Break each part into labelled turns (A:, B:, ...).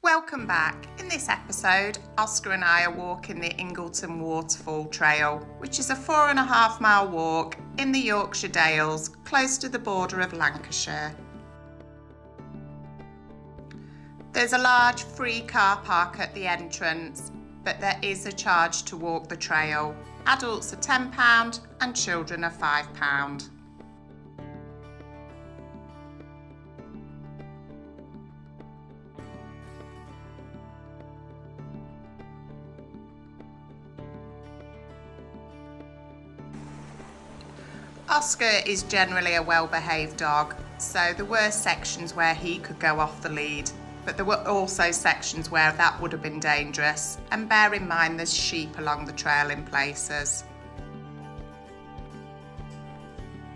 A: Welcome back. In this episode, Oscar and I are walking the Ingleton Waterfall Trail, which is a 4.5 mile walk in the Yorkshire Dales, close to the border of Lancashire. There's a large free car park at the entrance, but there is a charge to walk the trail. Adults are £10 and children are £5. Oscar is generally a well-behaved dog, so there were sections where he could go off the lead, but there were also sections where that would have been dangerous, and bear in mind there's sheep along the trail in places.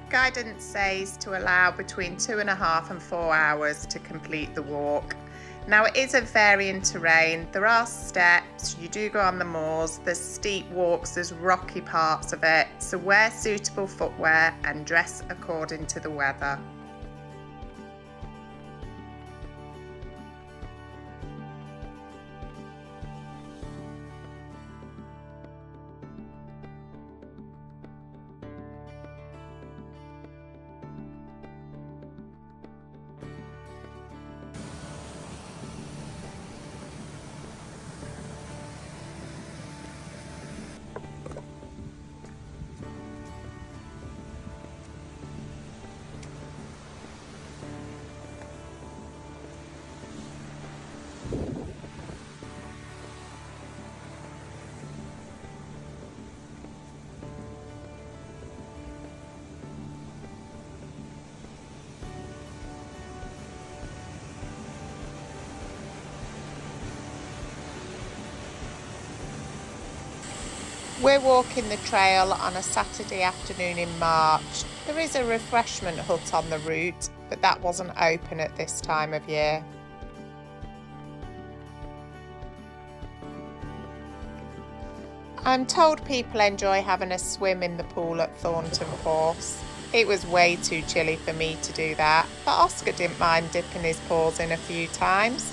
A: Guidance says to allow between 2.5 and 4 hours to complete the walk. Now it is a varying terrain, there are steps, you do go on the moors, there's steep walks, there's rocky parts of it, so wear suitable footwear and dress according to the weather. We're walking the trail on a Saturday afternoon in March. There is a refreshment hut on the route, but that wasn't open at this time of year. I'm told people enjoy having a swim in the pool at Thornton Force. It was way too chilly for me to do that, but Oscar didn't mind dipping his paws in a few times.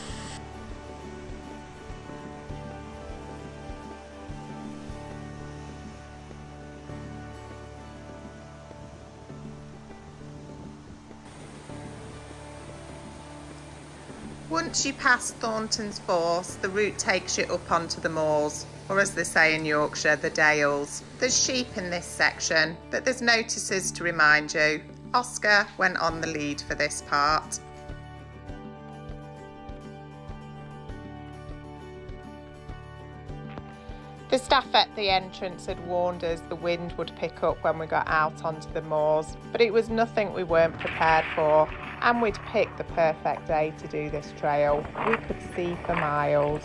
A: Once you pass Thornton's Force, the route takes you up onto the moors, or as they say in Yorkshire, the Dales. There's sheep in this section, but there's notices to remind you. Oscar went on the lead for this part. The staff at the entrance had warned us the wind would pick up when we got out onto the moors, but it was nothing we weren't prepared for, and we'd picked the perfect day to do this trail. We could see for miles.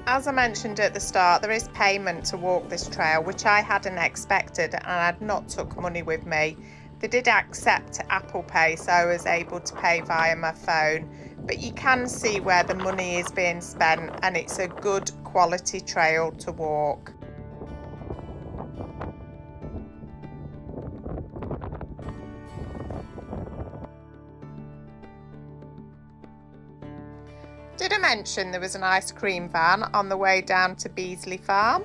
A: As I mentioned at the start, there is payment to walk this trail, which I hadn't expected, and I'd not took money with me. They did accept Apple Pay, so I was able to pay via my phone, but you can see where the money is being spent, and it's a good quality trail to walk. Did I mention there was an ice cream van on the way down to Beasley Farm?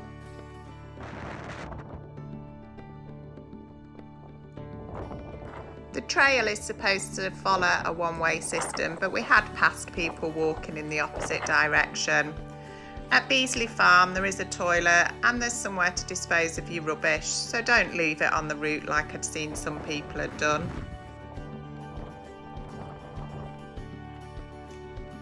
A: The trail is supposed to follow a one-way system, but we had passed people walking in the opposite direction. At Beasley Farm there is a toilet and there's somewhere to dispose of your rubbish, so don't leave it on the route like I'd seen some people had done.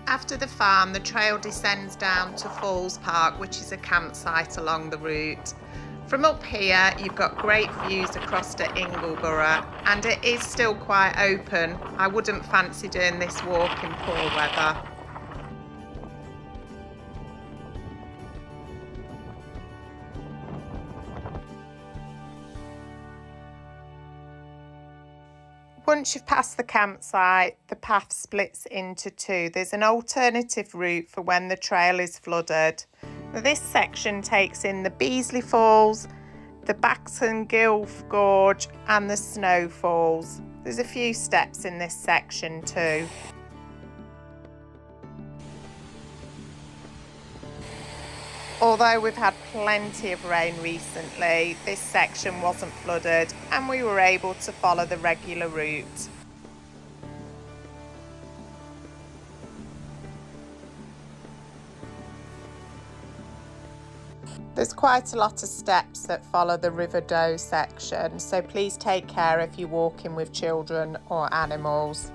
A: After the farm, the trail descends down to Falls Park, which is a campsite along the route. From up here, you've got great views across to Ingleborough, and it is still quite open. I wouldn't fancy doing this walk in poor weather. Once you've passed the campsite, the path splits into two. There's an alternative route for when the trail is flooded. Now, this section takes in the Beasley Falls, the Baxton Gilf Gorge and the Snow Falls. There's a few steps in this section too. Although we've had plenty of rain recently, this section wasn't flooded and we were able to follow the regular route. There's quite a lot of steps that follow the River Doe section, so please take care if you're walking with children or animals.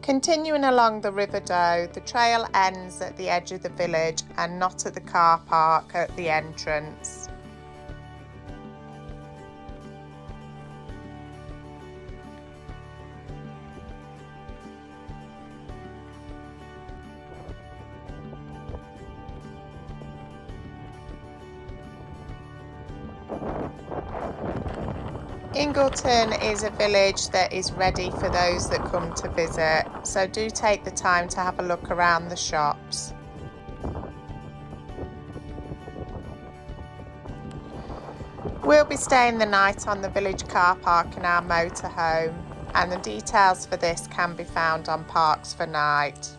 A: Continuing along the River Doe, the trail ends at the edge of the village and not at the car park at the entrance. Ingleton is a village that is ready for those that come to visit, so do take the time to have a look around the shops. We'll be staying the night on the village car park in our motorhome, and the details for this can be found on Parks for Night.